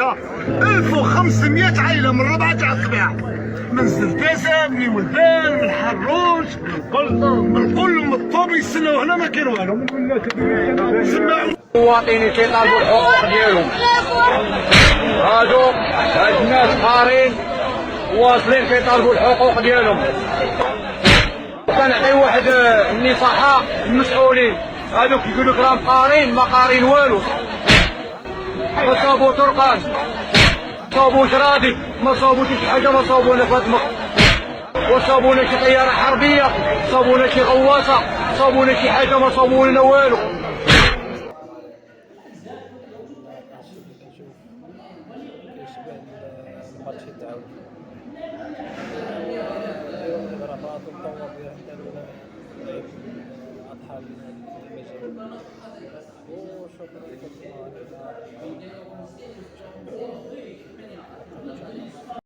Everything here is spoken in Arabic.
هكا 1500 عائله من 4 تاع الطبيعه، من زرتاسه، من ولدان، من حروش، من كل من الطوب يستناو هنا ما كاين والو. المواطنين كيطالبوا الحقوق ديالهم. هاد الناس قارين واصلين كيطالبوا الحقوق ديالهم. كنعطي واحد النصيحه للمسؤولين، هادوك يقولوا لك راهم قارين، ما قارين والو. ما صابوا طرقان، صابوا جرادي، ما صابوا شي حاجه، ما صابونا في هاد وصابونا شي طياره حربيه، صابونا شي غواصه، صابونا شي حاجه، ما صابونا والو. الماتش التعاون الاغراضات والطور ديالنا اضحى المجال وشكرا لكم.